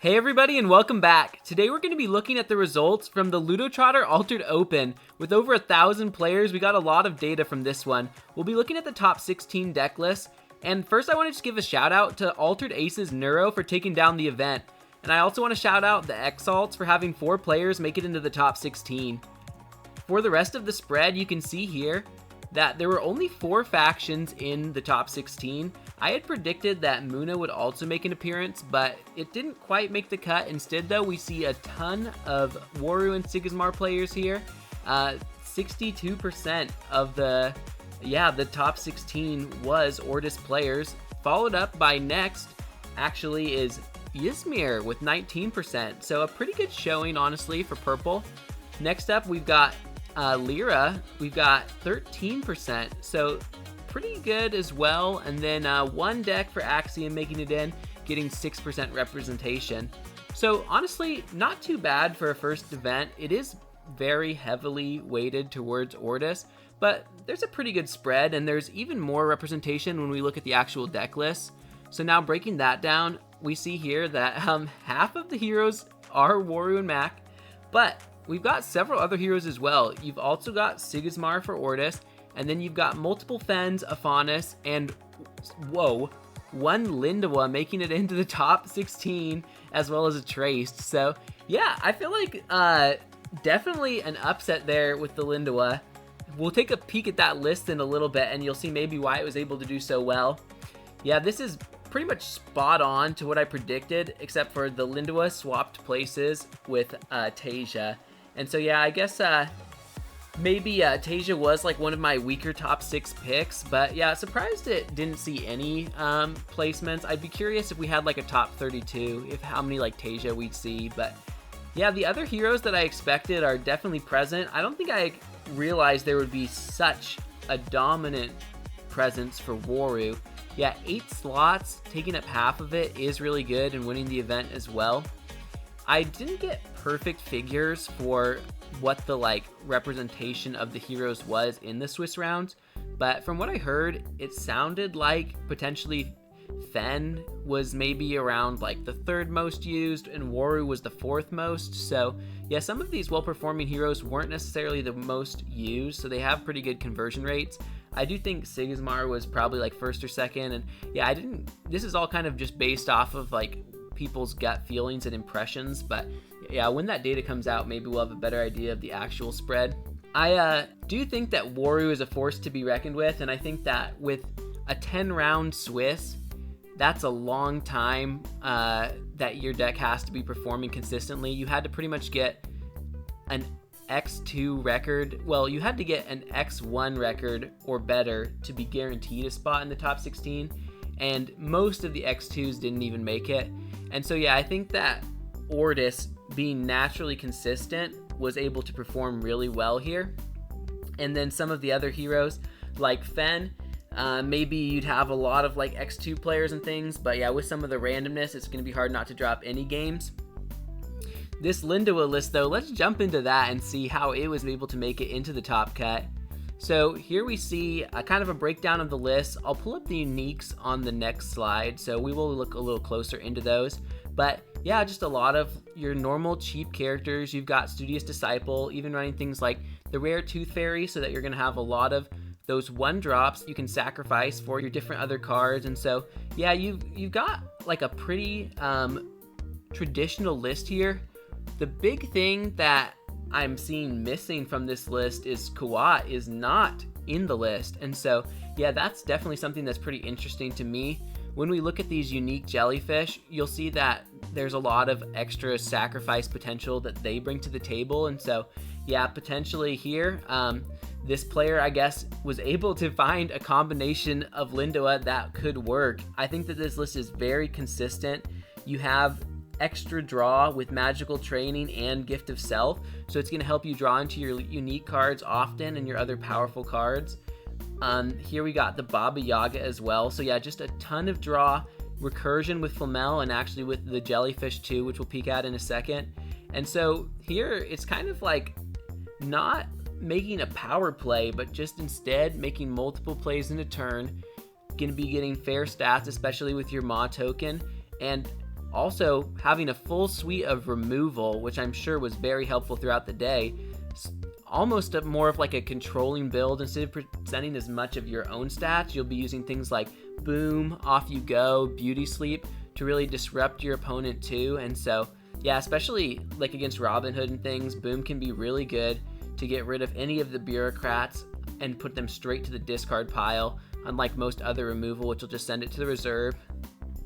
Hey everybody and welcome back. Today we're going to be looking at the results from the Ludotrotter Altered Open. With over 1,000 players, we got a lot of data from this one. We'll be looking at the top 16 deck lists. And first I want to just give a shout out to Altered Aces Neuro for taking down the event. And I also want to shout out the Exalts for having 4 players make it into the top 16. For the rest of the spread, you can see here that there were only 4 factions in the top 16. I had predicted that Muna would also make an appearance, but it didn't quite make the cut. Instead, though, we see a ton of Waru and Sigismar players here. 62% of the top 16 was Ortis players. Followed up by next, actually, is Ysmir with 19%. So a pretty good showing, honestly, for purple. Next up, we've got Lyra. We've got 13%. So pretty good as well. And then one deck for Axiom making it in, getting 6% representation. So honestly, not too bad for a first event. It is very heavily weighted towards Ortis, but there's a pretty good spread, and there's even more representation when we look at the actual deck list. So now breaking that down, we see here that half of the heroes are Waru and Mac, but we've got several other heroes as well. You've also got Sigismar for Ortis, and then you've got multiple Fens, Afanis, and one Lindiwe making it into the top 16, as well as a Traced. So yeah, I feel like definitely an upset there with the Lindiwe. We'll take a peek at that list in a little bit, and you'll see maybe why it was able to do so well. Yeah, this is pretty much spot on to what I predicted, except for the Lindiwe swapped places with Tasia. And so yeah, I guess maybe Tasia was like one of my weaker top 6 picks, but yeah, surprised it didn't see any placements. I'd be curious if we had like a top 32, if how many like Tasia we'd see. But yeah, the other heroes that I expected are definitely present. I don't think I realized there would be such a dominant presence for Waru. Yeah, 8 slots, taking up half of it is really good and winning the event as well. I didn't get perfect figures for what the representation of the heroes was in the Swiss rounds, but from what I heard, it sounded like potentially Fen was maybe around like the 3rd most used and Waru was the 4th most. So yeah, some of these well-performing heroes weren't necessarily the most used, so they have pretty good conversion rates. I do think Sigismar was probably like 1st or 2nd, and yeah, this is all kind of just based off of like people's gut feelings and impressions, but yeah, when that data comes out, maybe we'll have a better idea of the actual spread. I do think that Waru is a force to be reckoned with, and I think that with a 10-round Swiss, that's a long time that your deck has to be performing consistently. You had to pretty much get an X2 record. Well, you had to get an X1 record or better to be guaranteed a spot in the top 16, and most of the X2s didn't even make it. And so yeah, I think that Ortis, being naturally consistent, was able to perform really well here. And then some of the other heroes like Fen, maybe you'd have a lot of like X2 players and things, but yeah, with some of the randomness, it's going to be hard not to drop any games. This Lindiwe list though, let's jump into that and see how it was able to make it into the top cut. So here we see a kind of a breakdown of the list. I'll pull up the uniques on the next slide, so we will look a little closer into those. But yeah, just a lot of your normal cheap characters. You've got Studious Disciple, even running things like the Rare Tooth Fairy, so that you're going to have a lot of those 1-drops you can sacrifice for your different other cards. And so yeah, you've got like a pretty traditional list here. The big thing that I'm seeing missing from this list is Kawat is not in the list. And so yeah, that's definitely something that's pretty interesting to me. When we look at these unique jellyfish, you'll see that there's a lot of extra sacrifice potential that they bring to the table. And so yeah, potentially here, this player, I guess, was able to find a combination of Lindiwe that could work. I think that this list is very consistent. You have extra draw with Magical Training and Gift of Self, so it's going to help you draw into your unique cards often and your other powerful cards. Here we got the Baba Yaga as well, so yeah, just a ton of draw, recursion with Flamel, and actually with the Jellyfish too, which we'll peek at in a second. And so here it's kind of like not making a power play, but just instead making multiple plays in a turn. Going to be getting fair stats, especially with your Ma token, and Also, having a full suite of removal, which I'm sure was very helpful throughout the day. Almost more of like a controlling build. Instead of presenting as much of your own stats, you'll be using things like Boom, Off You Go, Beauty Sleep to really disrupt your opponent too. And so, yeah, especially like against Robin Hood and things, Boom can be really good to get rid of any of the bureaucrats and put them straight to the discard pile, unlike most other removal, which will just send it to the reserve.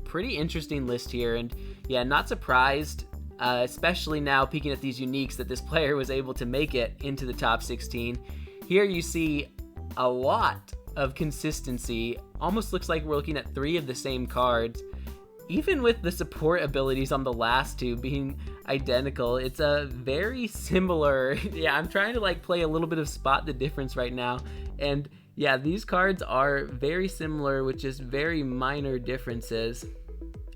Pretty interesting list here, and yeah, not surprised, especially now peeking at these uniques, that this player was able to make it into the top 16. Here you see a lot of consistency. Almost looks like we're looking at 3 of the same cards. Even with the support abilities on the last 2 being identical, it's a very similar, yeah, I'm trying to like play a little bit of spot the difference right now. And yeah, these cards are very similar with just very minor differences.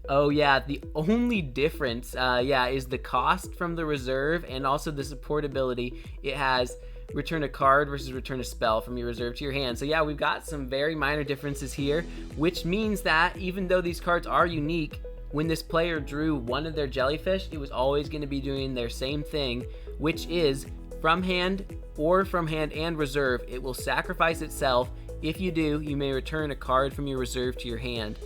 Oh yeah, the only difference, is the cost from the reserve and also the support ability. It has return a card versus return a spell from your reserve to your hand. So yeah, we've got some very minor differences here, which means that even though these cards are unique, when this player drew one of their jellyfish, it was always going to be doing their same thing, which is from hand or from hand and reserve, it will sacrifice itself. If you do, you may return a card from your reserve to your hand.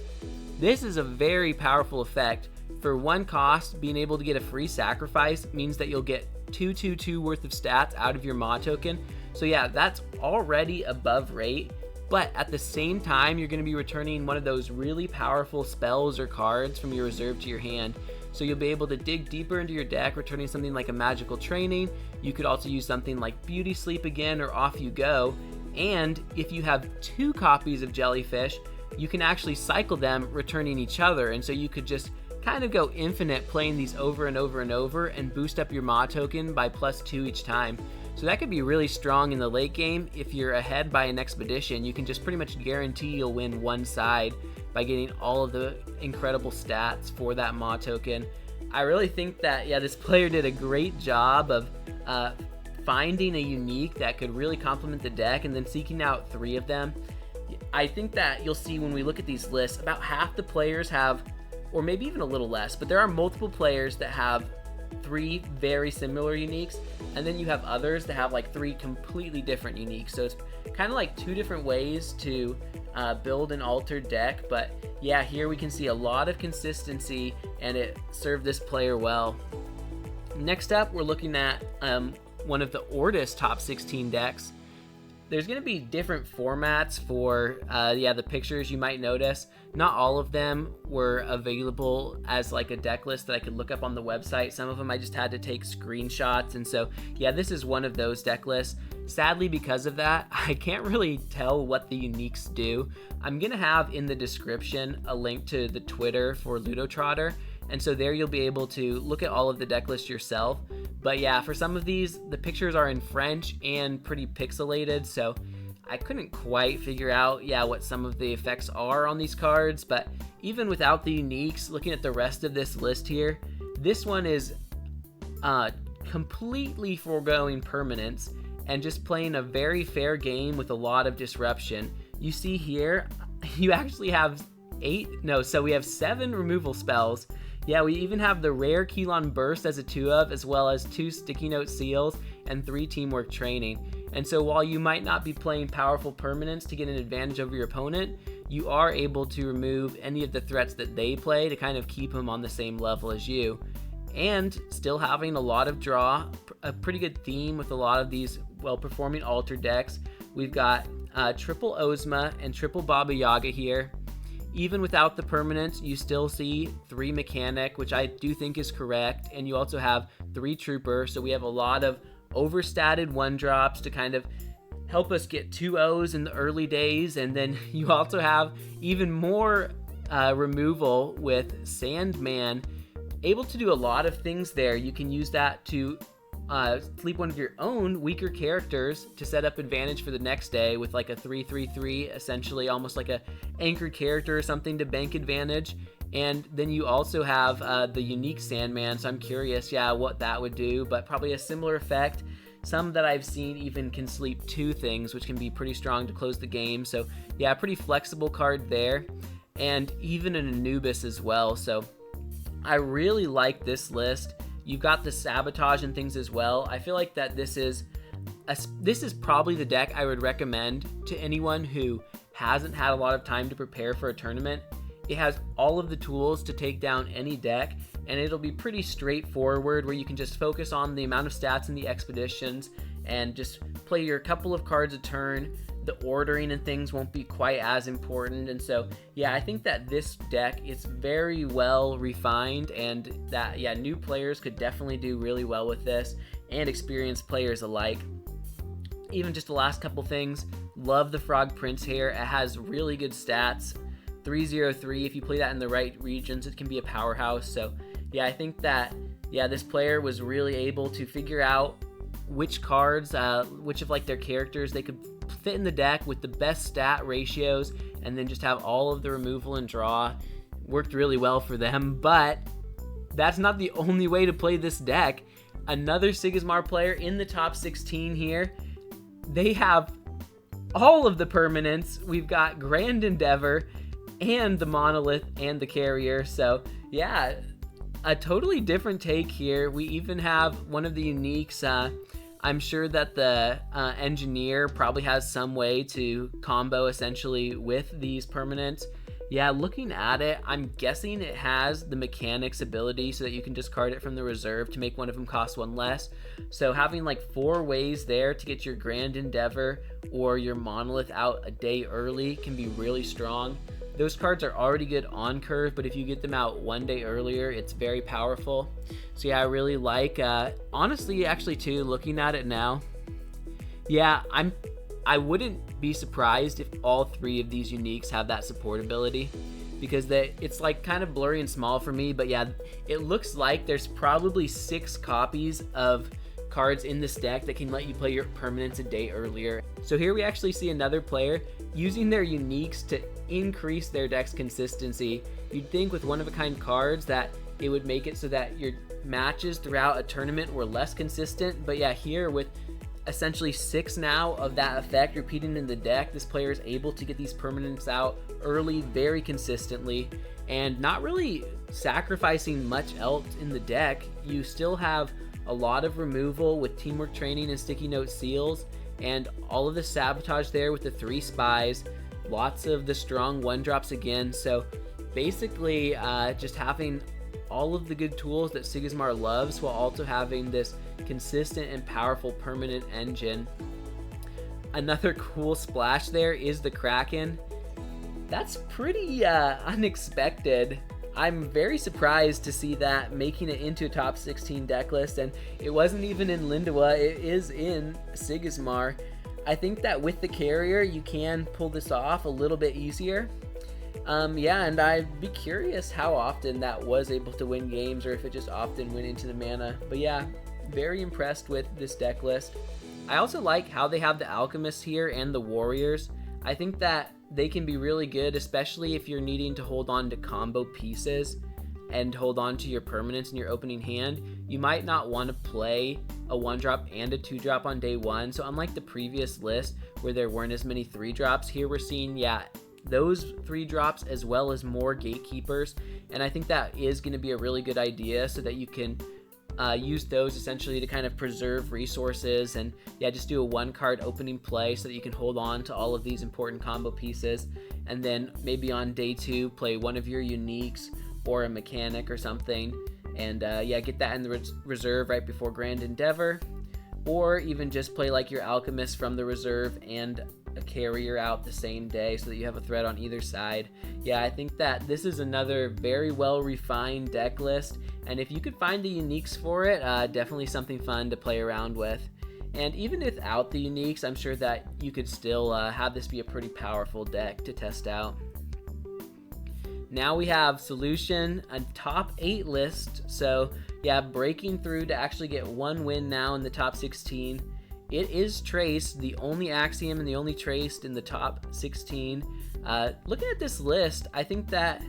This is a very powerful effect. For 1 cost, being able to get a free sacrifice means that you'll get 2/2/2 worth of stats out of your Maw token. So yeah, that's already above rate, but at the same time, you're going to be returning one of those really powerful spells or cards from your reserve to your hand. So you'll be able to dig deeper into your deck, returning something like a Magical Training. You could also use something like Beauty Sleep again or Off You Go. And if you have 2 copies of Jellyfish, you can actually cycle them, returning each other. And so you could just kind of go infinite playing these over and over and over and boost up your Maw token by +2 each time. So that could be really strong in the late game. If you're ahead by an expedition, you can just pretty much guarantee you'll win one side by getting all of the incredible stats for that Maw token. I really think that, yeah, this player did a great job of finding a unique that could really complement the deck and then seeking out 3 of them. I think that you'll see when we look at these lists, about half the players have, or maybe even a little less, but there are multiple players that have 3 very similar uniques, and then you have others that have like 3 completely different uniques. So it's kind of like 2 different ways to build an altered deck. But yeah, here we can see a lot of consistency, and it served this player well. Next up, we're looking at one of the Ortis top 16 decks. There's going to be different formats for the pictures you might notice. Not all of them were available as like a deck list that I could look up on the website. Some of them I just had to take screenshots, and so yeah, this is one of those deck lists. Sadly, because of that, I can't really tell what the uniques do. I'm going to have in the description a link to the Twitter for Ludotrotter, and so there you'll be able to look at all of the deck lists yourself. But yeah, for some of these, the pictures are in French and pretty pixelated, so I couldn't quite figure out, what some of the effects are on these cards. But even without the uniques, looking at the rest of this list here, this one is completely foregoing permanence and just playing a very fair game with a lot of disruption. You see here, you actually have we have 7 removal spells. Yeah, we even have the rare Keylon Burst as a 2 of, as well as 2 Sticky Note Seals and 3 Teamwork Training. And so while you might not be playing powerful permanents to get an advantage over your opponent, you are able to remove any of the threats that they play to kind of keep them on the same level as you. And still having a lot of draw, a pretty good theme with a lot of these well-performing altered decks. We've got triple Ozma and triple Baba Yaga here. Even without the permanents, you still see 3 Mechanic, which I do think is correct, and you also have 3 Trooper, so we have a lot of overstatted 1-drops to kind of help us get 2 O's in the early days, and then you also have even more removal with Sandman, able to do a lot of things there. You can use that to sleep one of your own weaker characters to set up advantage for the next day with like a 3/3/3, essentially almost like a anchor character or something to bank advantage. And then you also have the unique Sandman, so I'm curious what that would do, but probably a similar effect. Some that I've seen even can sleep 2 things, which can be pretty strong to close the game. So yeah, pretty flexible card there, and even an Anubis as well. So I really like this list. You've got the sabotage and things as well. I feel like that this is probably the deck I would recommend to anyone who hasn't had a lot of time to prepare for a tournament. It has all of the tools to take down any deck, and it'll be pretty straightforward where you can just focus on the amount of stats in the expeditions and just play your couple of cards a turn. The ordering and things won't be quite as important. And so, yeah, I think that this deck is very well refined, and that, yeah, new players could definitely do really well with this, and experienced players alike. Even just the last couple things, love the Frog Prince here. It has really good stats. 303, if you play that in the right regions, it can be a powerhouse. So, yeah, I think that, yeah, this player was really able to figure out which cards, which of like their characters they could fit in the deck with the best stat ratios, and then just have all of the removal and draw. Worked really well for them, but that's not the only way to play this deck. Another Sigismar player in the top 16 here. They have all of the permanents. We've got Grand Endeavor and the Monolith and the Carrier. So yeah, a totally different take here. We even have one of the uniques. I'm sure that the engineer probably has some way to combo essentially with these permanents. Yeah, looking at it, I'm guessing it has the mechanics ability so that you can discard it from the reserve to make one of them cost one less. So having like 4 ways there to get your Grand Endeavor or your Monolith out a day early can be really strong. Those cards are already good on curve, but if you get them out 1 day earlier, it's very powerful. So yeah, I really like, honestly, actually too, looking at it now, yeah, I wouldn't be surprised if all 3 of these uniques have that support ability, because it's like kind of blurry and small for me, but yeah, it looks like there's probably 6 copies of cards in this deck that can let you play your permanents a day earlier. So here we actually see another player using their uniques to increase their deck's consistency. You'd think with one-of-a-kind cards that it would make it so that your matches throughout a tournament were less consistent, but yeah, here with essentially 6 now of that effect repeating in the deck, this player is able to get these permanents out early very consistently and not really sacrificing much else in the deck. You still have a lot of removal with Teamwork Training and Sticky Note Seals, and all of the sabotage there with the 3 spies, lots of the strong 1-drops again. So basically just having all of the good tools that Sigismar loves while also having this consistent and powerful permanent engine. Another cool splash there is the Kraken. That's pretty unexpected. I'm very surprised to see that making it into a top 16 deck list, and it wasn't even in Lindiwe, it is in Sigismar. I think that with the Carrier you can pull this off a little bit easier. Yeah, and I'd be curious how often that was able to win games, or if it just often went into the mana. But yeah, very impressed with this deck list. I also like how they have the Alchemists here and the Warriors. I think that they can be really good, especially if you're needing to hold on to combo pieces and hold on to your permanents in your opening hand. You might not want to play a 1-drop and a 2-drop on day 1. So unlike the previous list where there weren't as many 3-drops, here we're seeing, yeah, those 3-drops as well as more gatekeepers. And I think that is going to be a really good idea so that you can use those essentially to kind of preserve resources, and yeah, just do a 1-card opening play so that you can hold on to all of these important combo pieces, and then maybe on day 2 play one of your uniques or a mechanic or something, and yeah, get that in the reserve right before Grand Endeavor, or even just play like your Alchemist from the reserve and a Carrier out the same day so that you have a threat on either side. Yeah, I think that this is another very well refined deck list, and if you could find the uniques for it, definitely something fun to play around with. And even without the uniques, I'm sure that you could still have this be a pretty powerful deck to test out. Now we have Solution, a top 8 list. So yeah, breaking through to actually get 1 win now in the top 16. It is Traced, the only Axiom and the only Traced in the top 16. Looking at this list, I think that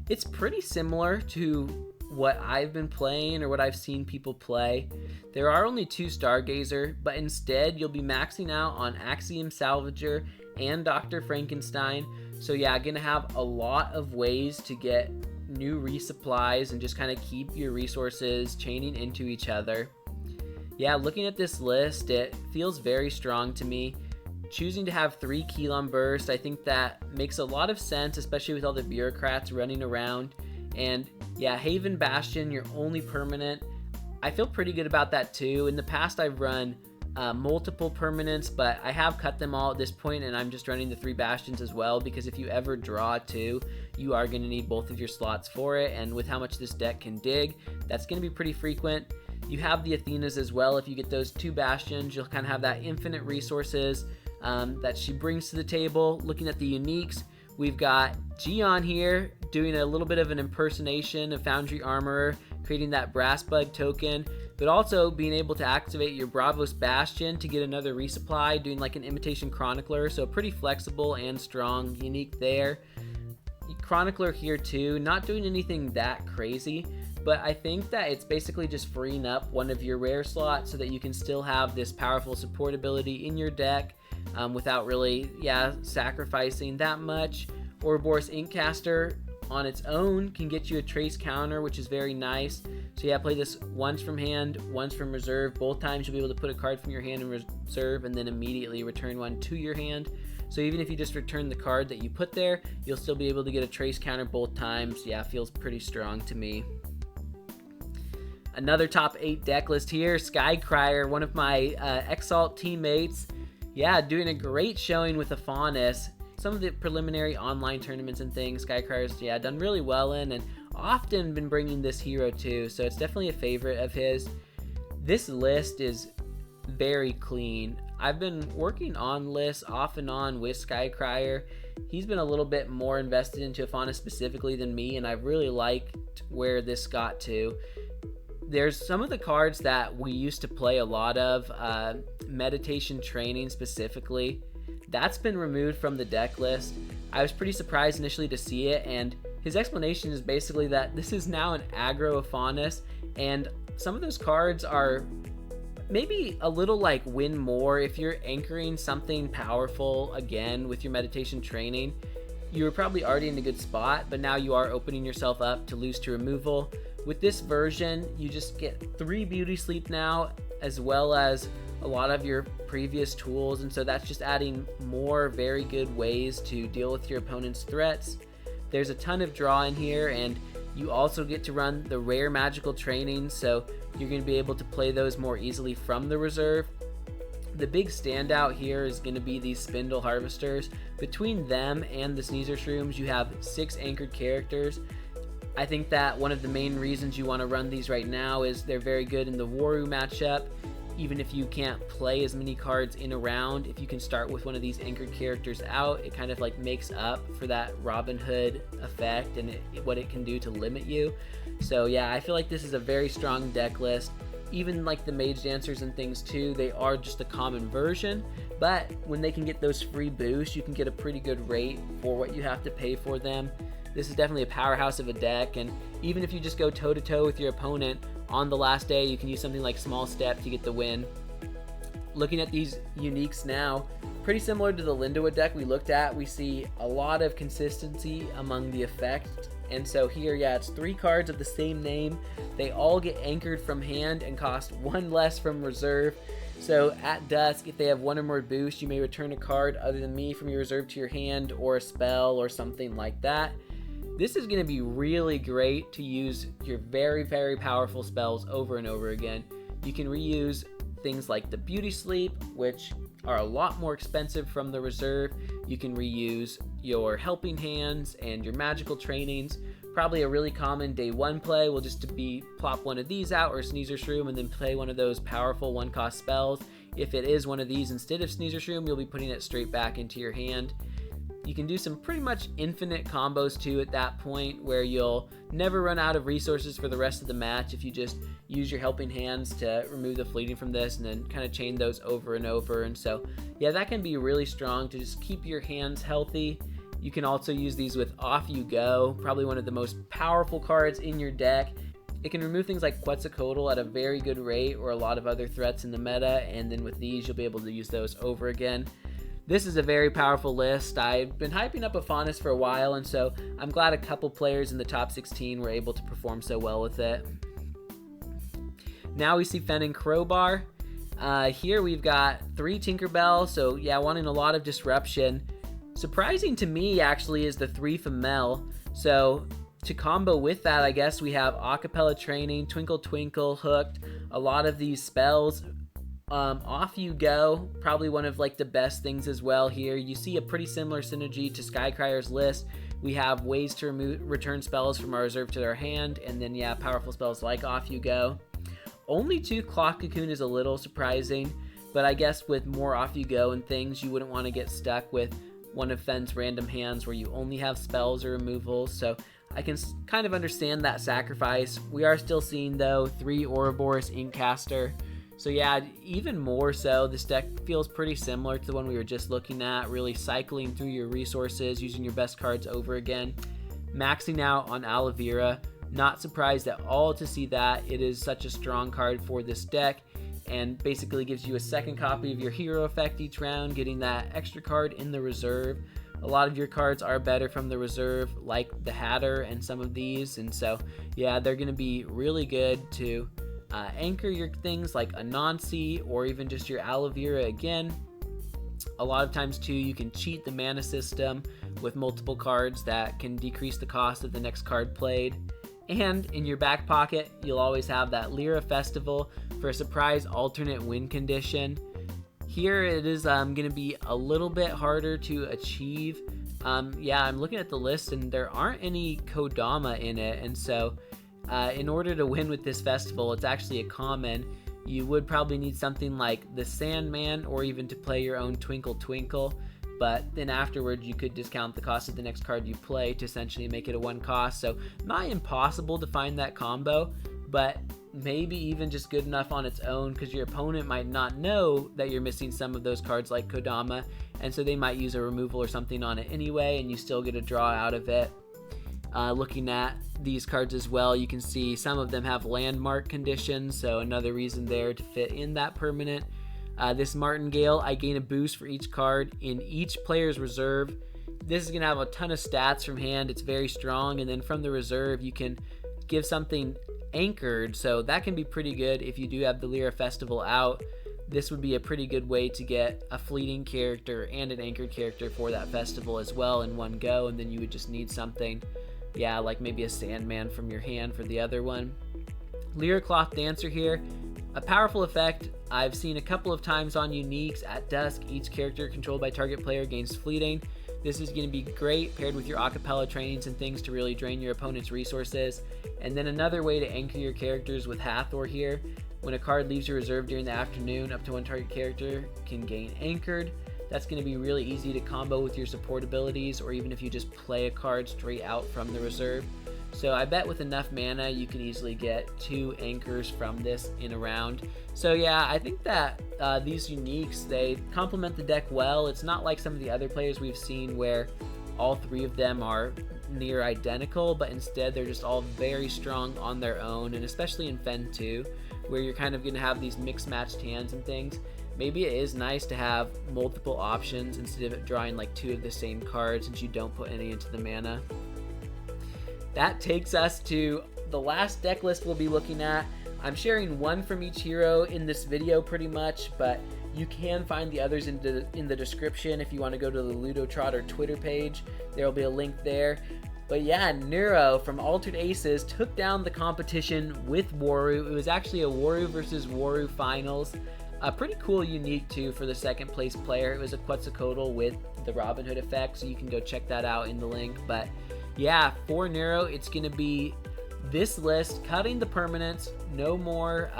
it's pretty similar to what I've been playing or what I've seen people play. There are only 2 Stargazer, but instead you'll be maxing out on Axiom Salvager and Dr. Frankenstein. So yeah, gonna have a lot of ways to get new resupplies and just kind of keep your resources chaining into each other. Yeah, looking at this list, it feels very strong to me. Choosing to have 3 Keylon Burst, I think that makes a lot of sense, especially with all the bureaucrats running around. And yeah, Haven Bastion, your only permanent. I feel pretty good about that too. In the past, I've run multiple permanents, but I have cut them all at this point, and I'm just running the 3 Bastions as well, because if you ever draw 2, you are going to need both of your slots for it, and with how much this deck can dig, that's going to be pretty frequent. You have the Athenas as well. If you get those 2 Bastions, you'll kind of have that infinite resources that she brings to the table. Looking at the uniques, we've got Gion here doing a little bit of an impersonation of Foundry Armorer, creating that Brass Bug token, but also being able to activate your Bravos Bastion to get another resupply, doing like an Imitation Chronicler, so pretty flexible and strong, unique there. Chronicler here too, not doing anything that crazy, but I think that it's basically just freeing up one of your rare slots so that you can still have this powerful support ability in your deck without really, sacrificing that much. Ouroboros Inkcaster on its own can get you a trace counter, which is very nice. So yeah, play this once from hand, once from reserve. Both times you'll be able to put a card from your hand in reserve and then immediately return one to your hand. So even if you just return the card that you put there, you'll still be able to get a trace counter both times. Yeah, feels pretty strong to me. Another top 8 deck list here, Skycrier, one of my Exalt teammates. Yeah, doing a great showing with Aphanis. Some of the preliminary online tournaments and things, Skycrier's, done really well in, and often been bringing this hero too, so it's definitely a favorite of his. This list is very clean. I've been working on lists off and on with Skycrier. He's been a little bit more invested into Aphanis specifically than me, and I really liked where this got to. There's some of the cards that we used to play a lot of, Meditation Training specifically. That's been removed from the deck list. I was pretty surprised initially to see it, and his explanation is basically that this is now an aggro Aphanis, and some of those cards are maybe a little like win more if you're anchoring something powerful again with your Meditation Training. You were probably already in a good spot, but now you are opening yourself up to lose to removal. With this version, you just get 3 Beauty Sleep now, as well as a lot of your previous tools, and so that's just adding more very good ways to deal with your opponent's threats. There's a ton of draw in here, and you also get to run the rare magical trainings, so you're going to be able to play those more easily from the reserve. The big standout here is going to be these Spindle Harvesters. Between them and the Sneezer Shrooms, you have 6 anchored characters. I think that one of the main reasons you want to run these right now is they're very good in the Waru matchup. Even if you can't play as many cards in a round, if you can start with one of these anchored characters out, it kind of like makes up for that Robin Hood effect and what it can do to limit you. So yeah, I feel like this is a very strong deck list. Even like the Mage Dancers and things too, they are just a common version, but when they can get those free boosts, you can get a pretty good rate for what you have to pay for them. This is definitely a powerhouse of a deck, and even if you just go toe-to-toe with your opponent on the last day, you can use something like Small Step to get the win. Looking at these uniques now, pretty similar to the Lindiwe deck we looked at, we see a lot of consistency among the effect. And so here, yeah, it's 3 cards of the same name. They all get anchored from hand and cost 1 less from reserve. So at dusk, if they have 1 or more boosts, you may return a card other than me from your reserve to your hand, or a spell or something like that. This is going to be really great to use your very, very powerful spells over and over again. You can reuse things like the Beauty Sleep, which are a lot more expensive from the reserve. You can reuse your Helping Hands and your Magical Trainings. Probably a really common day 1 play will just be plop one of these out, or Sneezer Shroom, and then play one of those powerful 1-cost spells. If it is one of these instead of Sneezer Shroom, you'll be putting it straight back into your hand. You can do some pretty much infinite combos too at that point, where you'll never run out of resources for the rest of the match if you just use your Helping Hands to remove the fleeting from this and then kind of chain those over and over. And so yeah, that can be really strong to just keep your hands healthy. You can also use these with Off You Go, probably one of the most powerful cards in your deck. It can remove things like Quetzalcoatl at a very good rate, or a lot of other threats in the meta, and then with these you'll be able to use those over again. this is a very powerful list. I've been hyping up Afanis for a while, and so I'm glad a couple players in the top 16 were able to perform so well with it. Now we see Fen and Crowbar. Here we've got 3 Tinkerbell, so yeah, wanting a lot of disruption. Surprising to me, actually, is the 3 Femel. So to combo with that, I guess we have Acapella Training, Twinkle Twinkle, Hooked, a lot of these spells. Off You Go, probably one of like the best things as well here. You see a pretty similar synergy to Skycryer's list. We have ways to return spells from our reserve to their hand, and then yeah, powerful spells like Off You Go. Only 2 Clock Cocoon is a little surprising, but I guess with more Off You Go and things, you wouldn't want to get stuck with one of Fen's random hands where you only have spells or removals, so I can kind of understand that sacrifice. We are still seeing, though, 3 Ouroboros Inkcaster. So yeah, even more so, this deck feels pretty similar to the one we were just looking at, really cycling through your resources, using your best cards over again. Maxing out on Aloe Vera, not surprised at all to see that. It is such a strong card for this deck, and basically gives you a second copy of your hero effect each round, getting that extra card in the reserve. A lot of your cards are better from the reserve, like the Hatter and some of these, and so yeah, they're going to be really good to anchor your things like Anansi or even just your Aloe Vera again. A lot of times too, you can cheat the mana system with multiple cards that can decrease the cost of the next card played. And in your back pocket, you'll always have that Lyra Festival for a surprise alternate win condition. Here it is going to be a little bit harder to achieve. Yeah, I'm looking at the list and there aren't any Kodama in it, and so in order to win with this festival, it's actually a common. You would probably need something like the Sandman, or even to play your own Twinkle Twinkle, but then afterwards you could discount the cost of the next card you play to essentially make it a 1 cost. So not impossible to find that combo, but maybe even just good enough on its own, because your opponent might not know that you're missing some of those cards like Kodama, and so they might use a removal or something on it anyway, and you still get a draw out of it. Looking at these cards as well, you can see some of them have landmark conditions, so another reason there to fit in that permanent. This Martingale, I gain a boost for each card in each player's reserve. This is going to have a ton of stats from hand. It's very strong, and then from the reserve you can give something anchored, so that can be pretty good if you do have the Lyra Festival out. This would be a pretty good way to get a fleeting character and an anchored character for that festival as well in one go, and then you would just need something, yeah, like maybe a Sandman from your hand for the other one. Lyra Cloth Dancer here, a powerful effect I've seen a couple of times on uniques. At dusk, each character controlled by target player gains fleeting. This is going to be great paired with your acapella trainings and things to really drain your opponent's resources. And then another way to anchor your characters with Hathor here. When a card leaves your reserve during the afternoon, up to 1 target character can gain anchored. That's going to be really easy to combo with your support abilities, or even if you just play a card straight out from the reserve. So I bet with enough mana you can easily get 2 anchors from this in a round. So yeah, I think that these uniques, they complement the deck well. It's not like some of the other players we've seen where all 3 of them are near identical, but instead they're just all very strong on their own, and especially in Fen 2, where you're kind of going to have these mixed matched hands and things. Maybe it is nice to have multiple options instead of drawing like 2 of the same cards, since you don't put any into the mana. That takes us to the last deck list we'll be looking at. I'm sharing 1 from each hero in this video pretty much, but you can find the others in the description if you want to go to the Ludotrotter Twitter page. There will be a link there. But yeah, Neuro from Altered Aces took down the competition with Waru. It was actually a Waru versus Waru finals. A pretty cool unique too for the second place player. It was a Quetzalcoatl with the Robin Hood effect, so you can go check that out in the link. But yeah, for Neuro, it's going to be this list, cutting the permanents, no more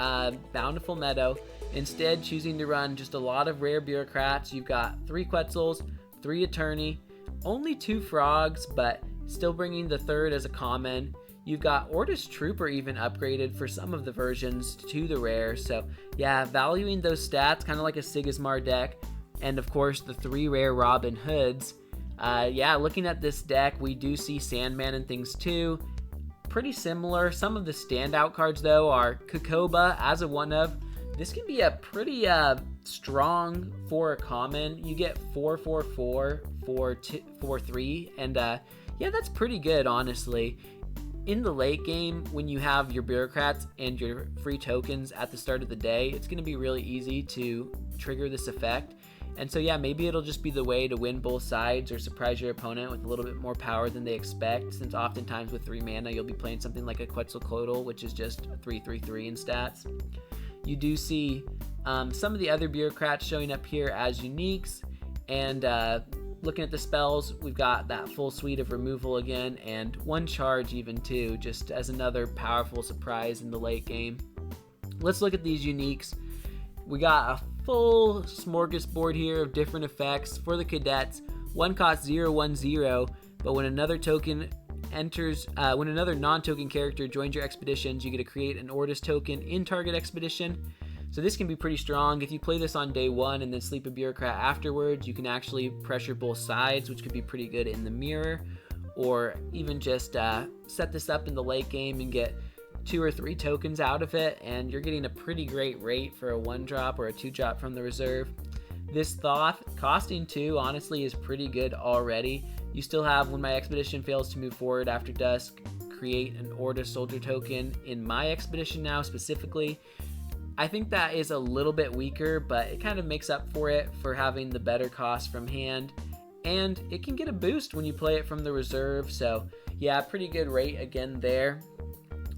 Bountiful Meadow, instead choosing to run just a lot of rare bureaucrats. You've got 3 Quetzals, 3 Attorney, only 2 Frogs, but still bringing the 3rd as a common. You've got Ortis Trooper even upgraded for some of the versions to the rare. So yeah, valuing those stats, kind of like a Sigismar deck. And of course the 3 rare Robin Hoods. Yeah, looking at this deck, we do see Sandman and things too. Pretty similar. Some of the standout cards though are Kokoba as a 1-of. This can be a pretty strong for a common. You get 4/4/4 for 4/3, and yeah, that's pretty good, honestly. In the late game, when you have your bureaucrats and your free tokens at the start of the day, it's going to be really easy to trigger this effect. And so yeah, maybe it'll just be the way to win both sides or surprise your opponent with a little bit more power than they expect, since oftentimes with 3 mana you'll be playing something like a Quetzalcoatl, which is just 3/3/3 in stats. You do see some of the other bureaucrats showing up here as uniques, and looking at the spells, we've got that full suite of removal again, and 1 charge even too, just as another powerful surprise in the late game. Let's look at these uniques. We got a full smorgasbord here of different effects for the cadets. One costs 0/1/0, but when another token enters, when another non-token character joins your expeditions, you get to create an Ortis token in target expedition. So this can be pretty strong. If you play this on day 1 and then sleep a bureaucrat afterwards, you can actually pressure both sides, which could be pretty good in the mirror, or even just set this up in the late game and get 2 or 3 tokens out of it, and you're getting a pretty great rate for a 1-drop or a 2-drop from the reserve. This Thoth, costing 2, honestly is pretty good already. You still have, when my expedition fails to move forward after dusk, create an Ortis soldier token in my expedition now specifically. I think that is a little bit weaker, but it kind of makes up for it for having the better cost from hand, and it can get a boost when you play it from the reserve. So yeah, pretty good rate again there.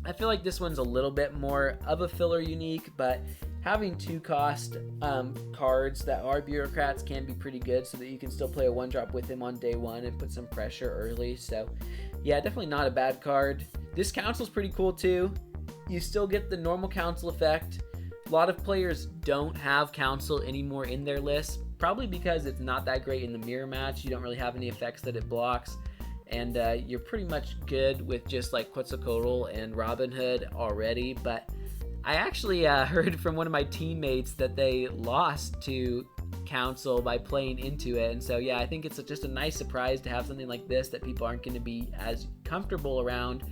I feel like this one's a little bit more of a filler unique, but having 2 cost cards that are bureaucrats can be pretty good, so that you can still play a 1-drop with him on day 1 and put some pressure early. So yeah, definitely not a bad card. This council's pretty cool too. You still get the normal council effect. A lot of players don't have council anymore in their list, probably because it's not that great in the mirror match. You don't really have any effects that it blocks, and you're pretty much good with just like Quetzalcoatl and Robin Hood already. But I actually heard from one of my teammates that they lost to council by playing into it, and so yeah, I think it's just a nice surprise to have something like this that people aren't going to be as comfortable around.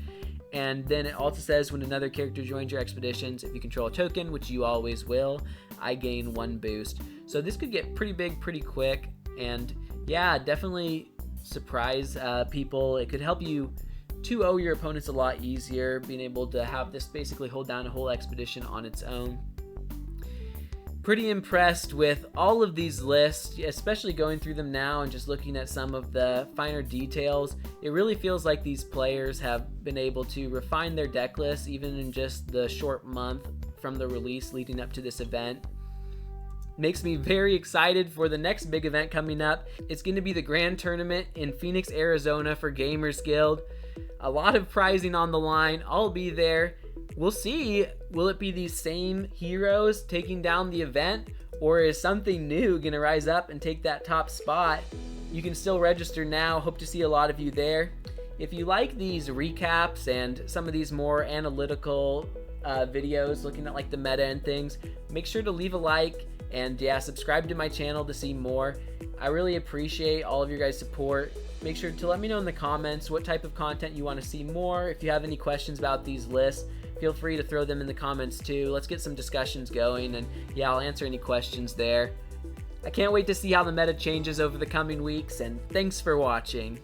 And then it also says when another character joins your expeditions, if you control a token, which you always will, I gain 1 boost. So this could get pretty big pretty quick, and yeah, definitely surprise people. It could help you 2-0 your opponents a lot easier, being able to have this basically hold down a whole expedition on its own. Pretty impressed with all of these lists, especially going through them now and just looking at some of the finer details. It really feels like these players have been able to refine their deck lists even in just the short month from the release leading up to this event. Makes me very excited for the next big event coming up. It's going to be the Grand Tournament in Phoenix, Arizona for Gamers Guild. A lot of prizing on the line. I'll be there. We'll see, will it be these same heroes taking down the event, or is something new going to rise up and take that top spot? You can still register now. Hope to see a lot of you there. If you like these recaps and some of these more analytical videos looking at like the meta and things, make sure to leave a like, and yeah, subscribe to my channel to see more. I really appreciate all of your guys' support. Make sure to let me know in the comments what type of content you want to see more. If you have any questions about these lists, feel free to throw them in the comments too. Let's get some discussions going, and yeah, I'll answer any questions there. I can't wait to see how the meta changes over the coming weeks, and thanks for watching.